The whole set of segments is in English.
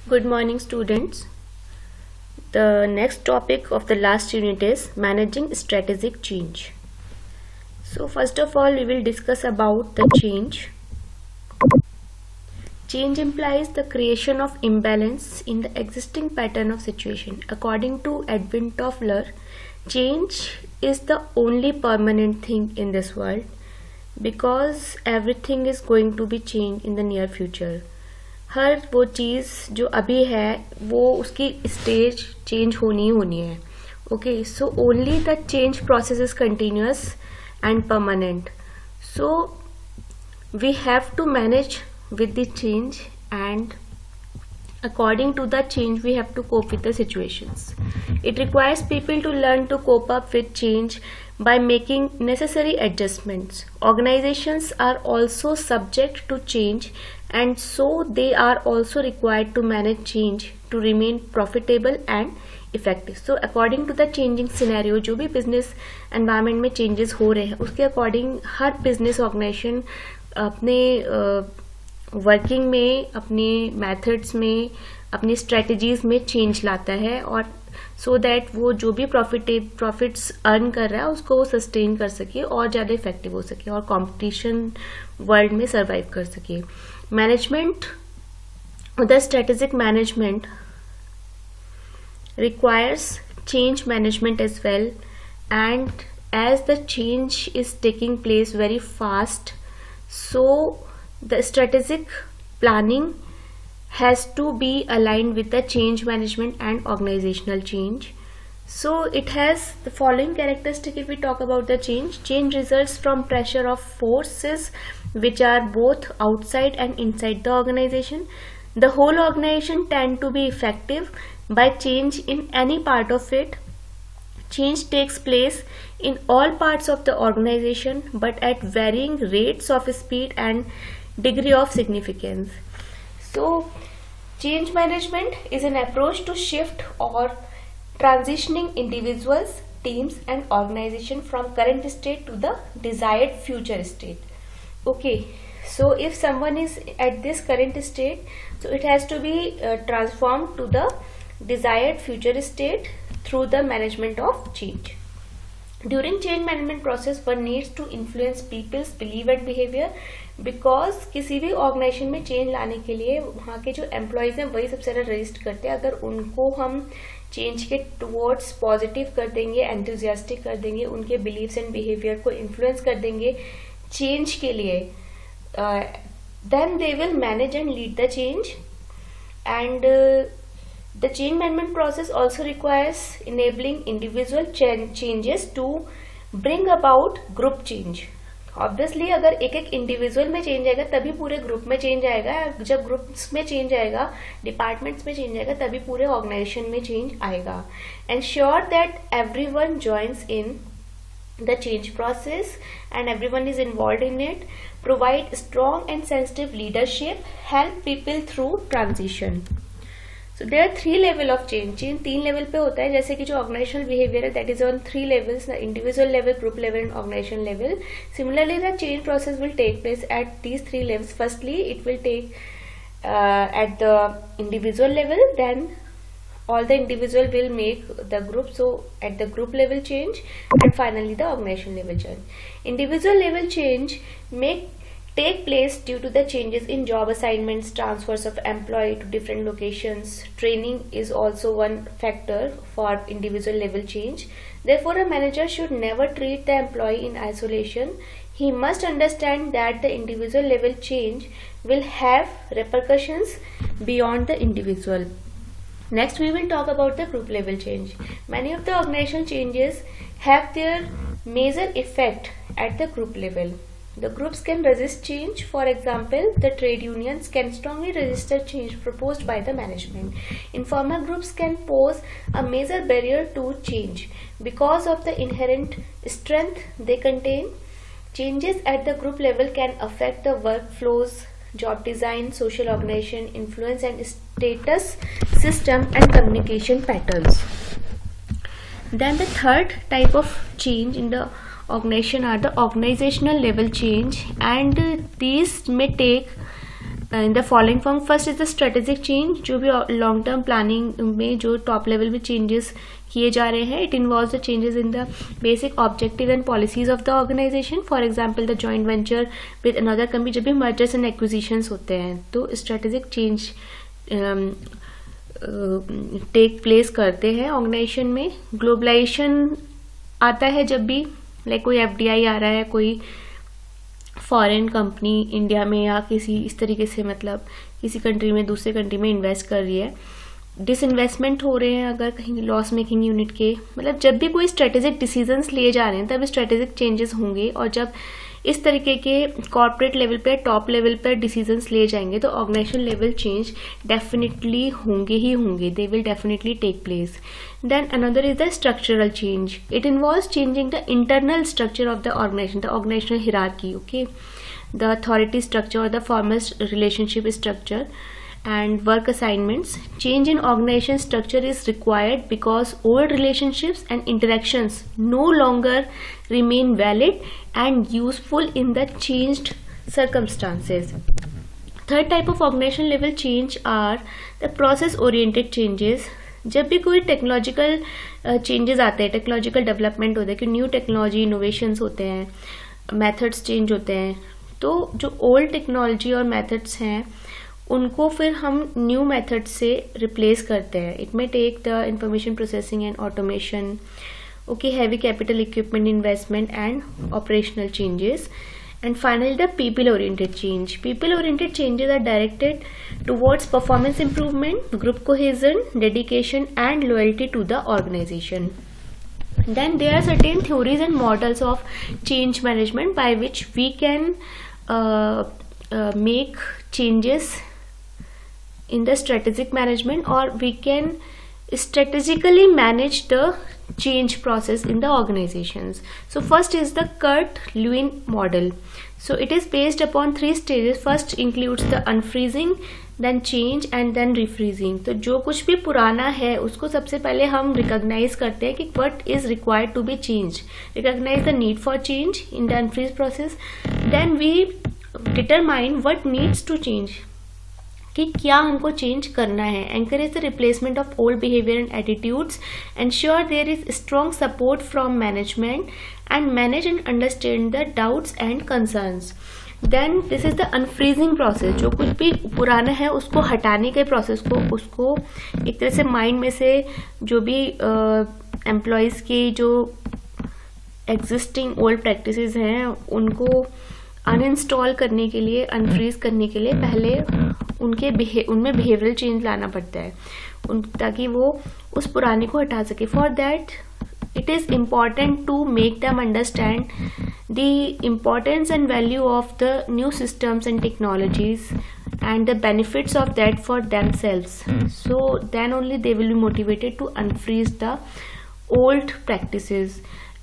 Good morning, students. The next topic of the last unit is managing strategic change. So first of all, we will discuss about the change. Change implies the creation of imbalance in the existing pattern of situation. According to Edwin Toffler, change is the only permanent thing in this world because everything is going to be changed in the near future. हर वो चीज़ जो अभी है वो उसकी stage change होनी है. Okay, so only the change process is continuous and permanent. So we have to manage with the change, and according to the change we have to cope with the situations. It requires people to learn to cope up with change by making necessary adjustments. Organizations are also subject to change, and so they are also required to manage change to remain profitable and effective. So according to the changing scenario, जो भी business environment में changes हो रहे हैं उसके according हर business organization अपने working में, अपने मेथड्स में, अपनी स्ट्रेटजीज में चेंज लाता है, और सो दैट वो जो भी प्रॉफिट्स अर्न कर रहा है उसको वो सस्टेन कर सके और ज़्यादा इफेक्टिव हो सके और कंपटीशन वर्ल्ड में सर्वाइव कर सके. Management, the strategic management requires change management as well, and as the change is taking place very fast, so the strategic planning has to be aligned with the change management and organizational change. So it has the following characteristic. If we talk about the change results from pressure of forces which are both outside and inside the organization. The whole organization tend to be effective by change in any part of it. Change takes place in all parts of the organization, but at varying rates of speed and degree of significance. So change management is an approach to shift or transitioning individuals, teams and organization from current state to the desired future state. Okay, so if someone is at this current state, so it has to be transformed to the desired future state through the management of change. During change management process, one needs to influence people's belief and behavior, because किसी भी organisation में change लाने के लिए वहाँ के जो employees हैं वही सबसे ज़्यादा रजिस्ट करते हैं. अगर उनको हम चेंज के टुवर्ड्स पॉजिटिव कर देंगे, एंथुजियास्टिक कर देंगे, उनके बिलीव्स एंड बिहेवियर को इन्फ्लुएंस कर देंगे चेंज के लिए, then they will manage and lead the change. And the change management process also requires enabling individual changes to bring about group change. Obviously अगर एक एक इंडिविजुअल में चेंज आएगा तभी पूरे ग्रुप में चेंज आएगा. जब ग्रुप्स में चेंज आएगा, डिपार्टमेंट्स में चेंज आएगा, तभी पूरे ऑर्गेनाइजेशन में चेंज आएगा. Ensure that everyone joins in the change process and everyone is involved in it. Provide strong and sensitive leadership. Help people through transition. So there are 3 level of change. Change 3 level पे होता है. जैसे कि जो organisational behaviour है that is on 3 levels: the individual level, group level and organizational level. Similarly, the change process will take place at these 3 levels. Firstly, it will take at the individual level, then all the individual will make the group, so at the group level change, and finally the organizational level change. Individual level change take place due to the changes in job assignments, transfers of employee to different locations. Training is also one factor for individual level change. Therefore, a manager should never treat the employee in isolation. He must understand that the individual level change will have repercussions beyond the individual. Next, we will talk about the group level change. Many of the organizational changes have their major effect at the group level. The groups can resist change. For example, the trade unions can strongly resist the change proposed by the management. Informal groups can pose a major barrier to change because of the inherent strength they contain. Changes at the group level can affect the workflows, job design, social organization, influence and status system and communication patterns. Then the third type of change in the organization are the organizational level change, and these may take in the following form. First is the strategic change, जो भी long term planning में जो top level में changes किए जा रहे हैं. It involves the changes in the basic objective and policies of the organisation. For example the joint venture with another company, जब भी मर्जर्स एंड एक्विजिशंस होते हैं तो स्ट्रेटेजिक चेंज टेक प्लेस करते हैं ऑर्गेनाइजेशन में. ग्लोबलाइजेशन आता है जब भी लाइक कोई एफडीआई आ रहा है, कोई फॉरेन कंपनी इंडिया में या किसी इस तरीके से मतलब किसी कंट्री में दूसरे कंट्री में इन्वेस्ट कर रही है. डिसइन्वेस्टमेंट हो रहे हैं अगर कहीं लॉस मेकिंग यूनिट के, मतलब जब भी कोई स्ट्रेटेजिक डिसीजंस लिए जा रहे हैं तब स्ट्रेटेजिक चेंजेस होंगे. और जब इस तरीके के कॉर्पोरेट लेवल पे टॉप लेवल पर डिसीजंस लिए जाएंगे तो ऑर्गेनाइजेशन लेवल चेंज डेफिनेटली होंगे ही होंगे. They will definitely take place. Then another is the structural change. It involves changing the internal structure of the organization, the organizational hierarchy, okay, the authority structure or the formal relationship structure and work assignments. Change in organization structure is required because old relationships and interactions no longer remain valid and useful in the changed circumstances. Third type of organizational level change are the process oriented changes. जब भी कोई technological changes आते हैं, technological development होता है कि new technology innovations होते हैं, मेथड्स चेंज होते हैं, तो जो ओल्ड टेक्नोलॉजी और मेथड्स हैं उनको फिर हम न्यू मेथड से रिप्लेस करते हैं. It may take the information processing and automation, okay, heavy capital equipment investment and operational changes. And finally, the people-oriented change. People-oriented changes are directed towards performance improvement, group cohesion, dedication, and loyalty to the organization. Then there are certain theories and models of change management by which we can make changes in the strategic management, or we can strategically manage the change process in the organizations. So first is the Kurt-Lewin model. So it is based upon 3 stages. First includes the unfreezing, then change and then refreezing. तो जो कुछ भी पुराना है उसको सबसे पहले हम रिकॉग्नाइज करते हैं कि what is required to be changed. Recognize the need for change in the unfreeze process. Then we determine what needs to change. कि क्या हमको चेंज करना है. Encourage the replacement of old behaviour and attitudes. Ensure there is strong support from management and manage and understand the doubts and concerns. Then this is the unfreezing process. जो कुछ भी पुराना है उसको हटाने के प्रोसेस को, उसको एक तरह से माइंड में से जो भी एम्प्लॉयज़ की जो एग्जिस्टिंग ओल्ड प्रैक्टिसेस हैं उनको अनइंस्टॉल करने के लिए, अनफ्रीज करने के लिए पहले उनमें बिहेवियरल चेंज लाना पड़ता है ताकि वो उस पुराने को हटा सके. For that it is important to make them understand the importance and value of the new systems and technologies and the benefits of that for themselves. So then only they will be motivated to unfreeze the old practices.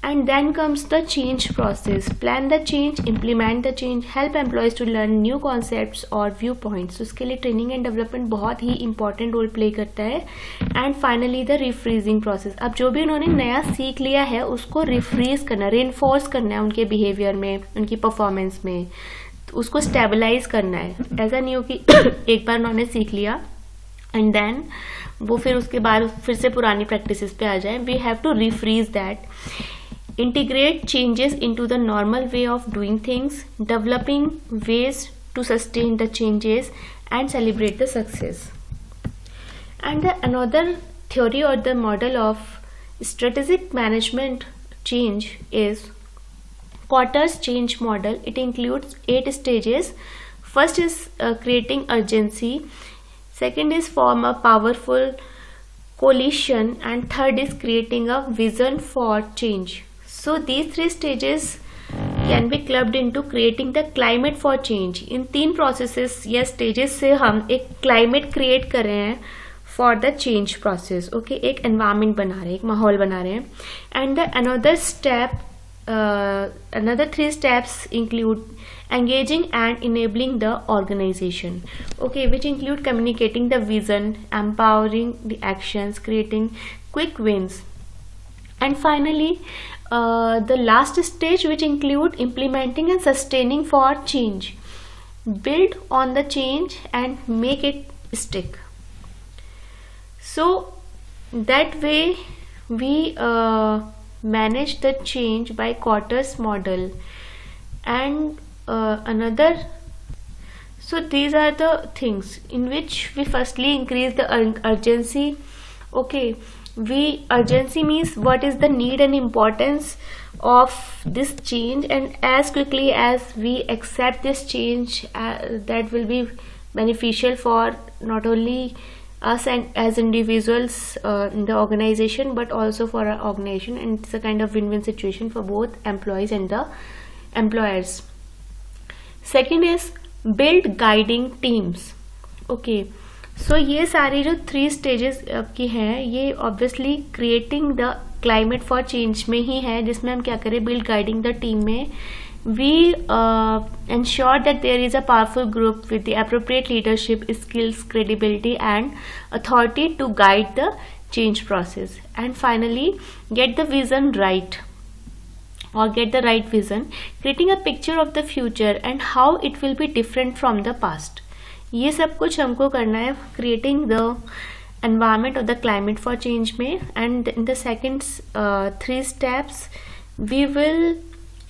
And then comes the change process. Plan the change, implement the change, help employees to learn new concepts or viewpoints. So उसके लिए training and development बहुत ही important role play करता है. And finally the refreezing process. अब जो भी उन्होंने नया सीख लिया है उसको रिफ्रीज करना, रेनफोर्स करना है उनके बिहेवियर में, उनकी परफॉर्मेंस में, उसको स्टेबलाइज करना है. ऐसा नहीं हो कि एक बार उन्होंने सीख लिया एंड देन वो फिर उसके बाद फिर से पुरानी प्रैक्टिसेस पे आ जाए. We have to refreeze that. Integrate changes into the normal way of doing things, developing ways to sustain the changes and celebrate the success. And another theory or the model of strategic management change is Kotter's change model. It includes 8 stages. First is creating urgency. Second is form a powerful coalition, and third is creating a vision for change. So these 3 stages can be clubbed into creating the climate for change. In 3 processes या stages से हम एक climate create कर रहे हैं for the change process. Okay, एक environment बना रहे हैं, एक माहौल बना रहे हैं. And the another 3 steps include engaging and enabling the organization. Okay, which include communicating the vision, empowering the actions, creating quick wins. And finally, the last stage, which include implementing and sustaining for change. build on the change and make it stick. So that way we manage the change by quarters model. And another, so these are the things in which we firstly increase the urgency. Okay, we urgency means what is the need and importance of this change, and as quickly as we accept this change, that will be beneficial for not only us and as individuals in the organization, but also for our organization, and it's a kind of win-win situation for both employees and the employers. Second is build guiding teams. Okay, सो ये सारे जो 3 stages की हैं, ये obviously creating the climate for change में ही है, जिसमें हम क्या करें, बिल्ड गाइडिंग द टीम में we ensure that there is a powerful group with the appropriate leadership skills, credibility and authority to guide the change process. And finally, get the vision right, or get the right vision, creating a picture of the future and how it will be different from the past. ये सब कुछ हमको करना है creating the environment of the climate for change में. And in the second 3 steps we will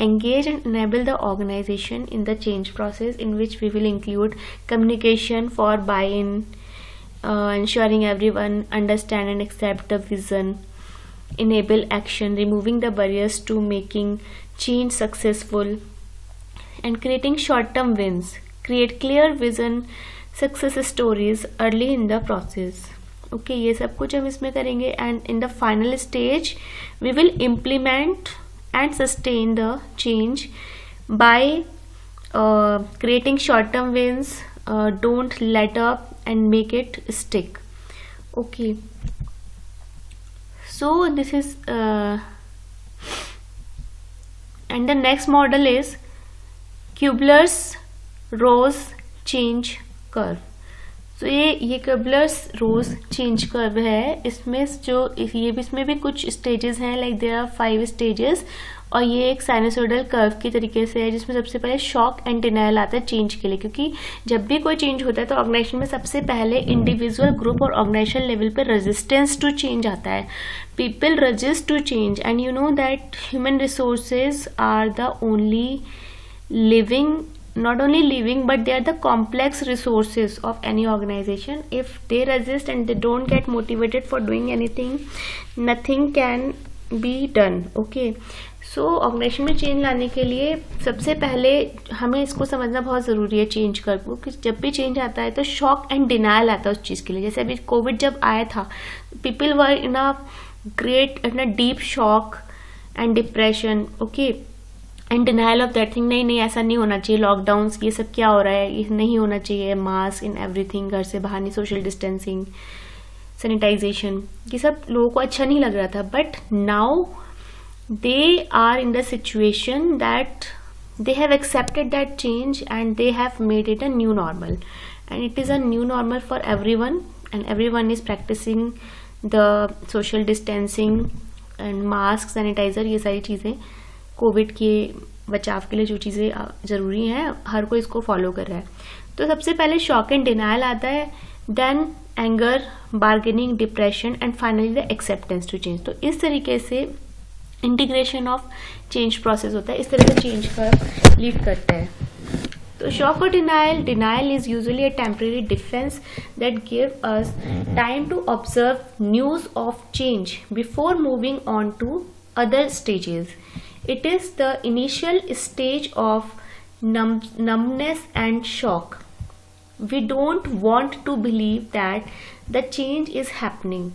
engage and enable the organization in the change process, in which we will include communication for buy-in, ensuring everyone understand and accept the vision, enable action, removing the barriers to making change successful, and creating short-term wins, create clear vision, success stories early in the process. Okay, ये सब कुछ हम इसमें करेंगे. And in the final stage we will implement and sustain the change by creating short term wins, don't let up and make it stick. Okay, so this is end the next model is Kübler-Ross change curve. तो ये Kübler-Ross change curve है. इसमें जो ये भी, इसमें भी कुछ स्टेजेस हैं, लाइक देयर आर 5 स्टेजेस, और ये एक साइनसोइडल कर्व की तरीके से है, जिसमें सबसे पहले शॉक एंड डिनायल आता है चेंज के लिए. क्योंकि जब भी कोई चेंज होता है तो ऑर्गेनाइजेशन में सबसे पहले इंडिविजुअल, ग्रुप और ऑर्गेनाइजेशन लेवल पे रेजिस्टेंस टू चेंज आता है. People resist to change, and you know that human resources are the only living, not only living, but they are the complex resources of any organization. If they resist and they don't get motivated for doing anything, nothing can be done. Okay, so organisation में change लाने के लिए सबसे पहले हमें इसको समझना बहुत ज़रूरी है चेंज कर को, कि जब भी चेंज आता है तो शॉक एंड डिनायल आता है उस चीज़ के लिए. जैसे अभी कोविड जब आया था, people were in a deep shock and depression. Okay, and denial of that thing, नहीं ऐसा नहीं होना चाहिए, लॉकडाउन्स ये सब क्या हो रहा है, ये नहीं होना चाहिए, मास्क इन एवरीथिंग, घर से बाहर नहीं, सोशल डिस्टेंसिंग, सैनिटाइजेशन, ये सब लोगों को अच्छा नहीं लग रहा था. But now they are in the situation that they have accepted that change and they have made it a new normal, and it is a new normal for everyone, and everyone is practicing the social distancing and mask, sanitizer, ये सारी चीज़ें Covid के बचाव के लिए जो चीज़ें ज़रूरी हैं, हर कोई इसको फॉलो कर रहा है. तो सबसे पहले शॉक एंड डिनायल आता है, then anger, bargaining, depression, and finally the acceptance to change. तो इस तरीके से इंटीग्रेशन ऑफ चेंज प्रोसेस होता है, इस तरह से चेंज का लीड करता है. तो शॉक और denial is usually a temporary defence that give us time to observe news of change before moving on to other stages. It is the initial stage of numbness and shock. We don't want to believe that the change is happening.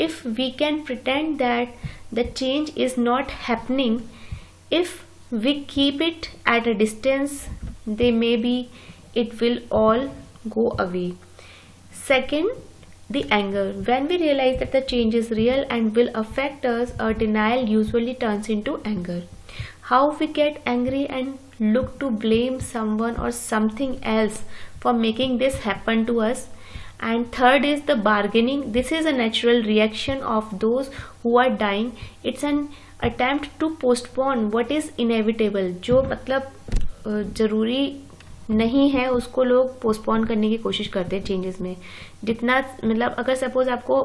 If we can pretend that the change is not happening, if we keep it at a distance, then maybe it will all go away. Second, the anger. When we realize that the change is real and will affect us, our denial usually turns into anger. How we get angry and look to blame someone or something else for making this happen to us. And third is the bargaining. This is a natural reaction of those who are dying. It's an attempt to postpone what is inevitable. जो मतलब जरूरी नहीं है उसको लोग postpone करने की कोशिश करते हैं चेंजेस में। जितना मतलब अगर सपोज आपको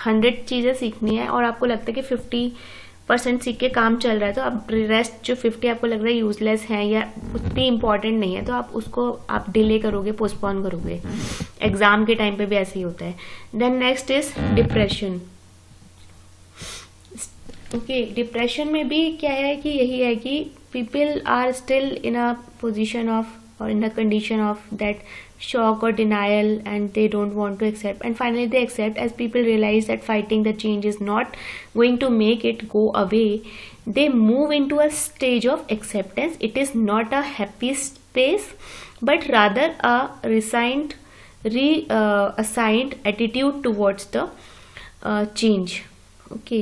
100 चीज़ें सीखनी है और आपको लगता है कि 50% सीख के काम चल रहा है, तो अब रेस्ट जो 50 आपको लग रहा है यूजलेस है या उतनी इंपॉर्टेंट नहीं है, तो आप उसको आप डिले करोगे, पोस्टपोन करोगे। एग्जाम के टाइम पे भी ऐसे ही होता है। Then next is depression. Okay, depression में भी क्या है कि यही है कि people are still in a position of or in a condition of that shock or denial, and they don't want to accept, and finally they accept. As people realize that fighting the change is not going to make it go away, they move into a stage of acceptance. It is not a happy space, but rather a resigned assigned attitude towards the change. Okay,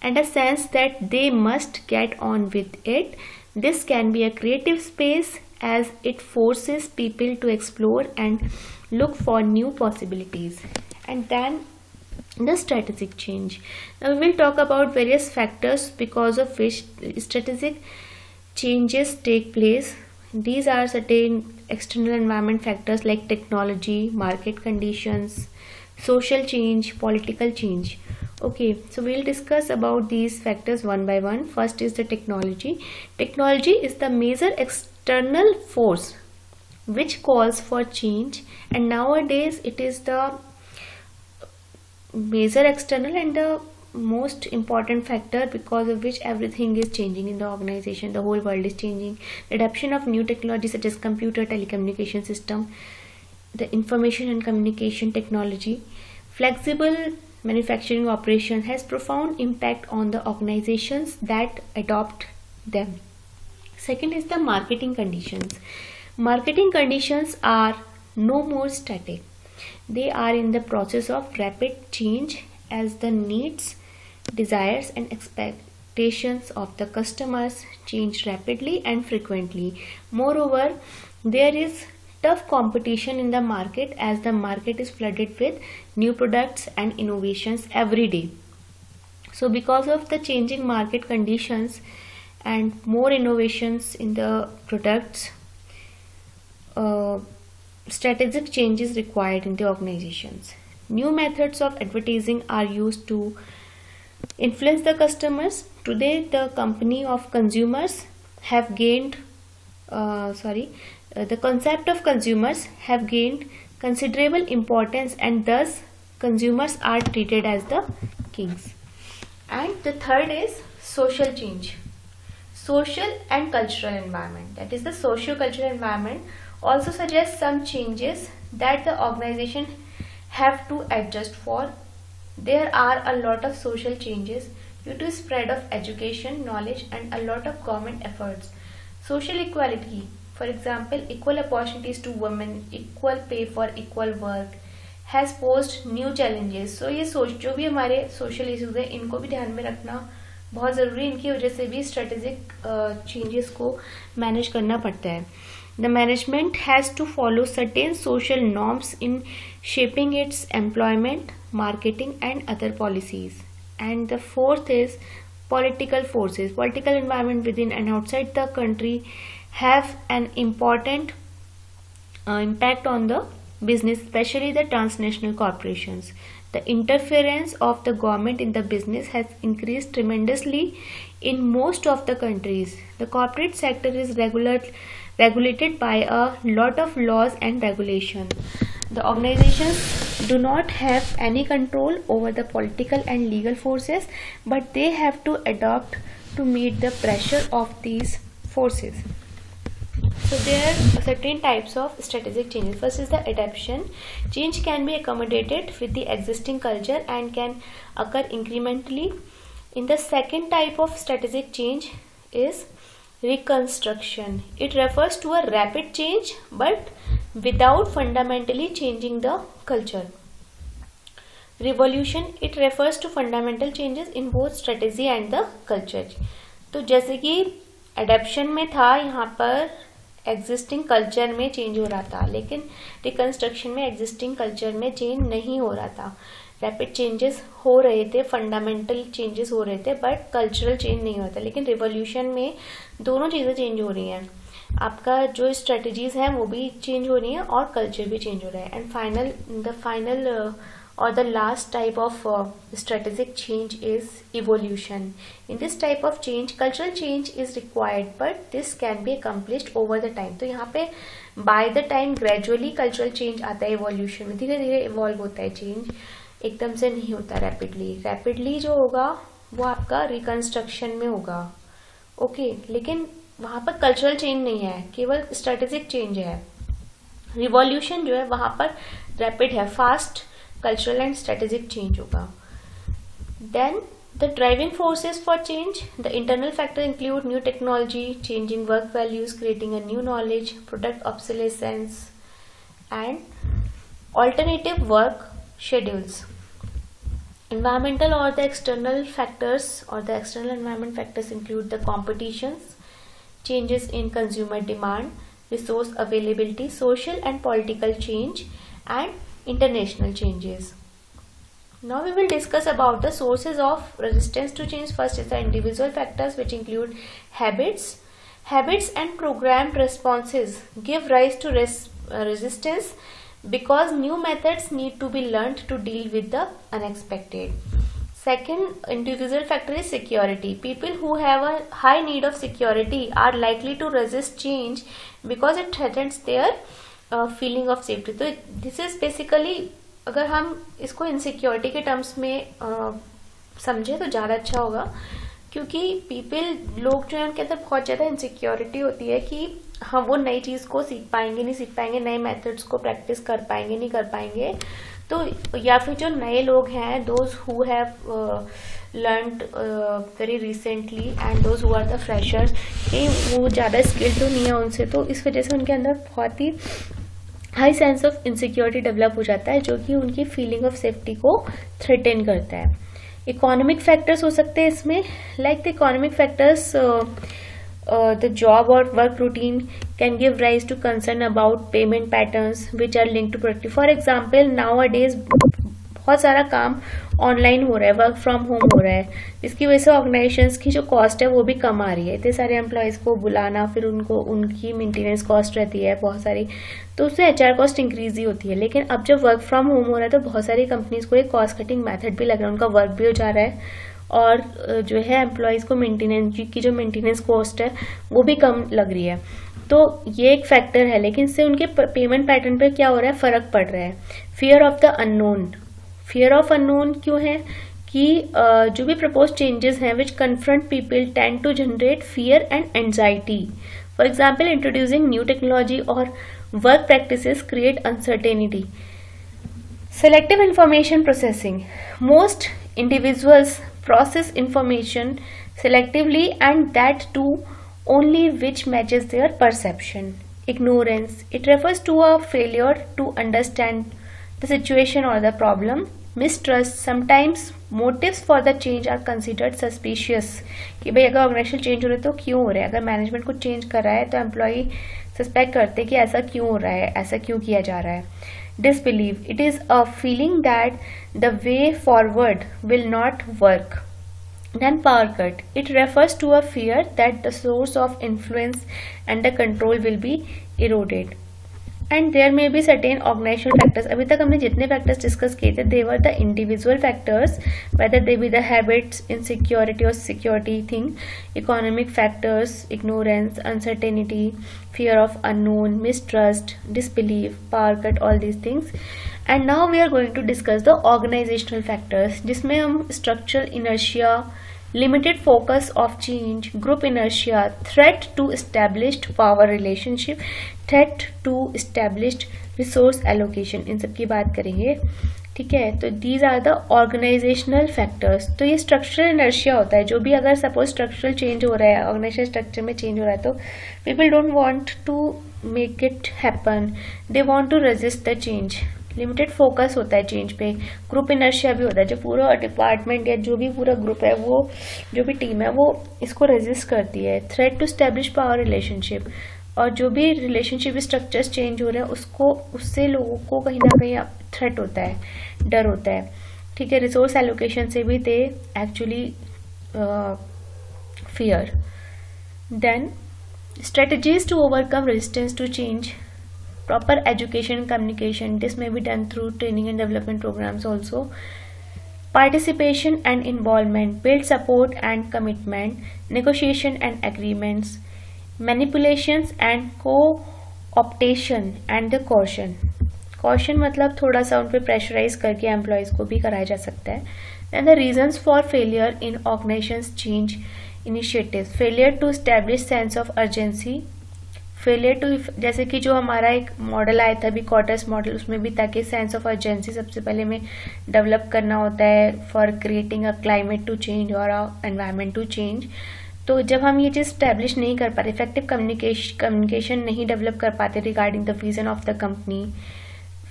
and a sense that they must get on with it. This can be a creative space, as it forces people to explore and look for new possibilities. And then the strategic change. Now we will talk about various factors because of which strategic changes take place. These are certain external environment factors like technology, market conditions, social change, political change. Okay, so we'll discuss about these factors one by one. First is the technology. Technology is the major external force which calls for change, and nowadays it is the major external and the most important factor because of which everything is changing in the organization. The whole world is changing. The adoption of new technology such as computer, telecommunication system, the information and communication technology, flexible manufacturing operation has profound impact on the organizations that adopt them. Second is the marketing conditions. Marketing conditions are no more static. They are in the process of rapid change as the needs, desires and expectations of the customers change rapidly and frequently. Moreover, there is tough competition in the market as the market is flooded with new products and innovations every day. So because of the changing market conditions and more innovations in the products, strategic change is required in the organizations. New methods of advertising are used to influence the customers. Today the company of consumers have gained the concept of consumers have gained considerable importance, and thus consumers are treated as the kings. And the third is social change. Social and cultural environment, that is the socio-cultural environment, also suggests some changes that the organization have to adjust for. There are a lot of social changes due to spread of education, knowledge and a lot of government efforts. Social equality, for example, equal opportunities to women, equal pay for equal work, has posed new challenges. So ये जो भी हमारे social issues है, इनको भी ध्यान में रखना बहुत ज़रूरी। इनकी वजह से भी strategic changes को manage करना पड़ता है. The management has to follow certain social norms in shaping its employment, marketing and other policies. And the fourth is political forces. Political environment within and outside the country have an important impact on the business, especially the transnational corporations. The interference of the government in the business has increased tremendously in most of the countries. The corporate sector is regulated by a lot of laws and regulation. The organizations do not have any control over the political and legal forces, but they have to adapt to meet the pressure of these forces. So there are certain types of strategic changes. First is the adaptation. Change can be accommodated with the existing culture and can occur incrementally. In the second type of strategic change is reconstruction. It refers to a rapid change but without fundamentally changing the culture. Revolution, it refers to fundamental changes in both strategy and the culture. तो जैसे कि adaptation में था, यहाँ पर existing culture में change हो रहा था, लेकिन रिकंस्ट्रक्शन में एग्जिस्टिंग कल्चर में चेंज नहीं हो रहा था. रैपिड चेंजेस हो रहे थे, फंडामेंटल चेंजेस हो रहे थे, बट कल्चरल चेंज नहीं होता. लेकिन रिवॉल्यूशन में दोनों चीज़ें चेंज हो रही हैं. आपका जो स्ट्रेटजीज हैं वो भी चेंज हो रही हैं और कल्चर भी चेंज हो रहा है. And final or the last type of strategic change is evolution. In this type of change, cultural change is required, but this can be accomplished over the time. तो यहाँ पे by the time gradually cultural change आता है evolution में, धीरे धीरे evolve होता है change, एकदम से नहीं होता rapidly जो होगा वो आपका reconstruction में होगा. ओके लेकिन वहाँ पर cultural change नहीं है, केवल strategic change है. revolution जो है वहाँ पर rapid है, fast cultural and strategic change होगा. Then the driving forces for change, the internal factors include new technology, changing work values, creating a new knowledge, product obsolescence, and alternative work schedules. Environmental or the external factors or the external environment factors include the competitions, changes in consumer demand, resource availability, social and political change, and international changes. Now we will discuss about the sources of resistance to change. First is the individual factors, which include habits. Habits and programmed responses give rise to resistance because new methods need to be learned to deal with the unexpected. Second individual factor is security. People who have a high need of security are likely to resist change because it threatens their feeling of safety. तो this is basically, अगर हम इसको insecurity के terms में समझे तो ज़्यादा अच्छा होगा, क्योंकि लोग जो है उनके अंदर बहुत ज़्यादा इनसिक्योरिटी होती है कि हम वो नई चीज़ को सीख पाएंगे नहीं सीख पाएंगे, नए मेथड्स को प्रैक्टिस कर पाएंगे नहीं कर पाएंगे. तो या फिर जो नए लोग हैं, those who have learned very recently and those who are the freshers, वो ज़्यादा स्किल्ड तो नहीं है उनसे, तो इस वजह से उनके अंदर बहुत ही high sense of insecurity develop हो जाता है, जो कि उनकी फीलिंग ऑफ सेफ्टी को थ्रेटन करता है. इकोनॉमिक फैक्टर्स हो सकते हैं इसमें, like the economic factors, the job or work routine can give rise to concern about payment patterns which are linked to productivity. For example, nowadays बहुत सारा काम ऑनलाइन हो रहा है, वर्क फ्रॉम होम हो रहा है, जिसकी वजह से ऑर्गेनाइजेशंस की जो कॉस्ट है वो भी कम आ रही है. इतने सारे एम्प्लॉयज़ को बुलाना, फिर उनकी मेंटेनेंस कॉस्ट रहती है बहुत सारी, तो उससे HR कॉस्ट इंक्रीज ही होती है. लेकिन अब जब वर्क फ्रॉम होम हो रहा है तो बहुत सारी कंपनीज को एक कॉस्ट कटिंग मेथड भी लग रहा है, उनका वर्क भी हो जा रहा है और जो है एम्प्लॉयज़ को मेंटेनेंस की जो मेंटेनेंस कॉस्ट है वो भी कम लग रही है. तो ये एक फैक्टर है, लेकिन इससे उनके पेमेंट पैटर्न पे क्या हो रहा है, फ़र्क पड़ रहा है. Fear of the unknown. Fear of unknown क्यों है कि जो भी प्रपोज चेंजेस हैं which confront people tend to generate fear and anxiety. For example, introducing new technology और work practices create uncertainty. Selective information processing. Most individuals process information selectively, and that too only which matches their perception. Ignorance. It refers to a failure to understand the situation or the problem. Mistrust. Sometimes motives for the change are considered suspicious. कि भाई अगर organisation change हो रहा है तो क्यों हो रहा है, अगर मैनेजमेंट कुछ चेंज कर रहा है तो एम्प्लॉय सस्पेक्ट करते हैं कि ऐसा क्यों हो रहा है, ऐसा क्यों किया जा रहा है. Disbelief. It is a feeling that the way forward will not work. Then power cut. It refers to a fear that the source of influence and the control will be eroded. And there may be certain organizational factors. अभी तक हमने जितने factors discuss किए थे, they were the individual factors, whether they be the habits, insecurity or security thing, economic factors, ignorance, uncertainty, fear of unknown, mistrust, disbelief, power cut, all these things. And now we are going to discuss the organizational factors, जिसमें हम structural inertia, limited focus of change, group inertia, threat to established power relationship, threat to established resource allocation, इन सब की बात करेंगे. ठीक है, तो these are the organisational factors. तो ये स्ट्रक्चरल इनर्शिया होता है, जो भी अगर सपोज स्ट्रक्चरल चेंज हो रहा है, ऑर्गेनाइजेशन स्ट्रक्चर में चेंज हो रहा है, तो people don't want to make it happen, they want to resist the change. Limited focus होता है चेंज पे. ग्रुप इनर्शिया भी होता है, जो पूरा डिपार्टमेंट या जो भी पूरा ग्रुप है, वो जो भी टीम है वो इसको रेजिस्ट करती है. Threat to establish power relationship, और जो भी रिलेशनशिप स्ट्रक्चर्स चेंज हो रहे हैं उससे लोगों को कहीं ना कहीं थ्रेट होता है, डर होता है. ठीक है, रिसोर्स एलोकेशन से भी they actually fear. Then Strategies to overcome resistance to change. Proper education and communication. This may be done through training and development programs also. Participation and involvement. Build support and commitment. Negotiation and agreements. Manipulations and co-optation and the caution. Caution मतलब थोड़ा सा उन पे pressurise करके employees को भी कराया जा सकता है. And the reasons for failure in organizations change initiatives. Failure to establish sense of urgency. Failure to, जैसे कि जो हमारा एक मॉडल आया था अभी क्वार्टर्स मॉडल, उसमें भी ताकि सेंस ऑफ अर्जेंसी सबसे पहले में डेवलप करना होता है for creating a climate to change और अ एनवायरनमेंट टू चेंज. तो जब हम ये चीज़ स्टैब्लिश नहीं कर पाते, इफेक्टिव कम्युनिकेशन नहीं डेवलप कर पाते regarding the vision of the company.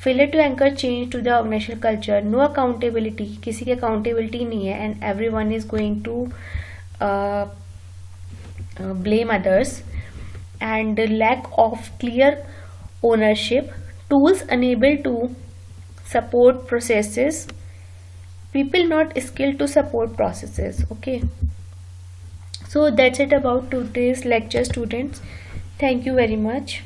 Failure to anchor change to the organisational culture. No accountability, किसी की अकाउंटेबिलिटी नहीं है and every one is going to blame others. And lack of clear ownership. Tools unable to support processes. People not skilled to support processes. Okay, so that's it about today's lecture, students. Thank you very much.